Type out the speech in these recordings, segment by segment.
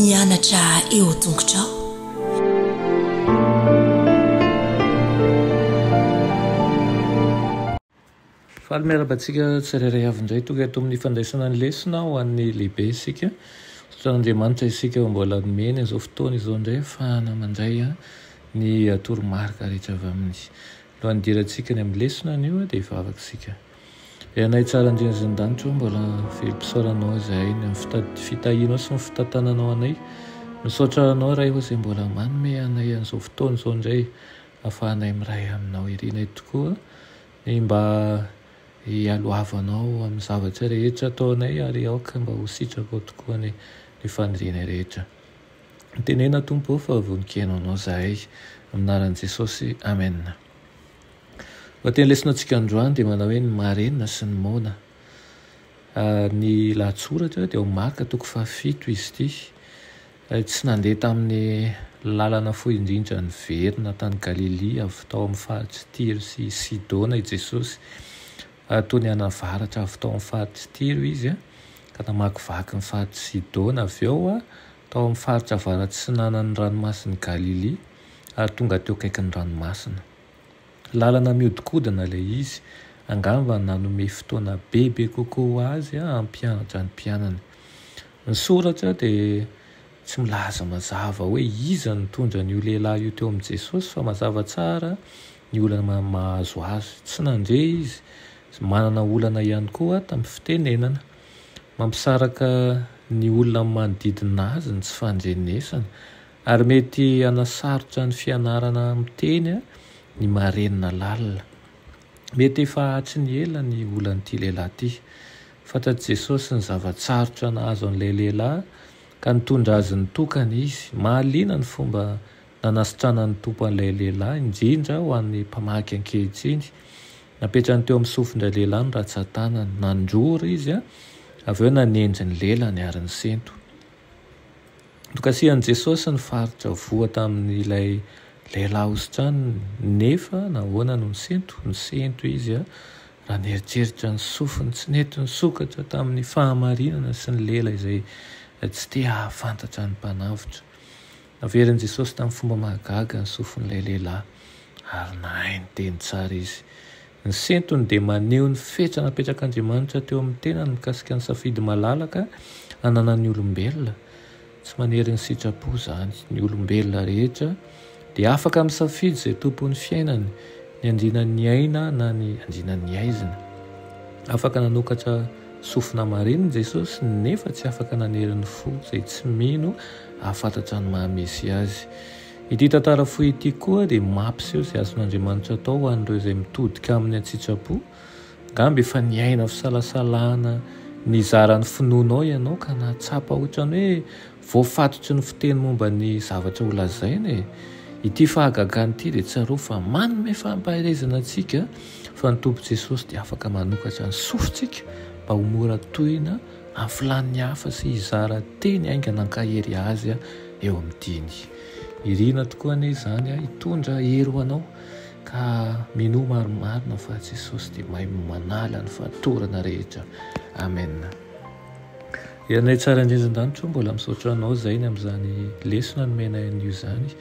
mianatra eo tongotrao. Faly miarabantsika tsirairay avy indray tonga eto amin'ny fandraisana ny lesona ho an'ny lehibe isika sotraan'Andriamanitra isika mbola nomeny izao fotoana izao indray ahafahana mandray ny toromarika rehetra avy amin'ny lohan'ny dirantsika ny amin'ny lesona an'io dia hivavaka isika. Ianay tsara indrindra-danitra mbola velom-pisaoranao izahay ny fitahianao sy ny fitantananao anay. Misaotra anao raha izay mbola manome anay an'izao fotoana izao indray ahafahanay miray aminao irinay tokoa ny mba hialohavanao amin'ny zavatra rehetra ataonay ary aoka mba ho sitrako tokoa ny fanirianay rehetra. Tenena tompo fa voninkenao anao izahay aminaran'i Jesosy. Amen. Teny lesona antsika androany dia manao hoe ny marenina sy ny mona. Ny lahatsoratra dia ho Marka 7 izy ity. Tsy nandeha tamin'ny lalana fohy indrindra ny verina tany Galilia avy tao amin'ny faritsy Tiro sy Sidona i Jesosy. Toy ny anavaratra avy tao amin'ny faritsy Tiro izy ka namakivaky ny faritsy Sidona avy eo tao amin'ny faritra avaratsinanan'ny ranomasin'ny Galilia ary tonga teo akaikin'ny ranomasina. Lalana miodikodina ilay izy, angamba nanome fotoana bebe kokoa azy hampianatra ny mpianany. Ny soratra dia tsy milaza mazava hoe iza nitondra n'io lehilahy io teo amin'i Jesosy fa mazava tsara ny olana mahazo azy. Tsy nandre izy, manana olana ihany koa tamin'ny fitenenana. Mampisaraka ny olona manodidina azy ny tsy fandrenesana ary mety hanasarotra ny fianarana miteny ny marenina lalina. Mety efa tsy ny ela ny olan'ity lehilahy ity. Fantatr' Jesosy ny zavatsarotra nahazo an'ilay lehilahy ka nitondra azy ny tokana izy. Mahaliana ny fomba nanasitrana ny tompo an'ilay lehilahy indrindra ho an'ny mpamaky ankehitriny. Napetrany teo amin'ny sofindray lehilahy ny ratsan-tanany, nandrory izy avy eo nanenjy ny lelany ary ny sento. Nokasihan'i Jesosy ny faritra voa tamin'ilay lehilahy hosotrany nefa nahoana no ny sento izy raha nieritreritra ny sofiny tsy nety nisokatra tamin'ny fahamarinana sy ny lela izay tsy te hahafantatra ny mpanavotra. Naverin'i Jesosy tamin'ny fomba mahagaga ny sofin'ilay lehilahy ary nahay ny teny tsara izy. Ny sentony dia maneho ny fetra napetrak'Andriamanitra teo amin'ny tenany mikasika ny safidy malalaka hanana ny olombelona. Tsy manery ny sitrapo izany. Ny olombelona rehetra dia afaka misafidy izay tompon'ny fiainany, ny andrinan'ny aina na ny andrinan'ny aizina. Afaka nanokatra sofina marinina Jesosy nefa tsy afaka nanery ny fo izay tsy mino ahafantatra ny mahamesy azy. Ity tantara fohy ity koa dia mampiseho izay azon'Andriamanitra atao ho an'ireo izay mitodika amin'ny an-tsitrapo. Angamba efa niaina fisalasalana ny zaran'ny finoanao ianao ka nahatsapa ohatrany hoe voafatotry ny fiteny momba ny zavatra ho lazaina. Ity fahagagana ity dia tsaro fa manome fampahaizana antsika fa ny Tompo Jesosy dia afaka manokatra ny sofintsika mba ho mora tohina amin'ny filan'ny hafa sy hizara teny aingana ankahery azy eo amin'ny diny. Irina tokoa anie izany hitondra hery ho anao ka mino marimarina fa Jesosy dia mahay manala ny fahatorana rehetra. Amen. Ianay tsara indrindra-danitra mbola misaotra anao izay ny amin'izany lesona nomena an'io izany.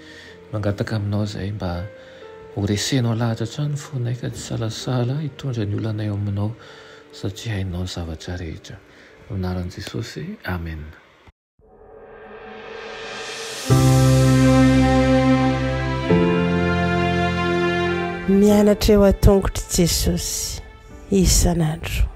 Mangataka aminao izay mba ho resenao lahatra hatrany fonay ka tsy salasala hitondra ny olanay aminao satria hainao ny zavatra rehetra. Aminaran'i Jesosy. Amen. Mianatra eo an-tongotry Jesosy isan'andro.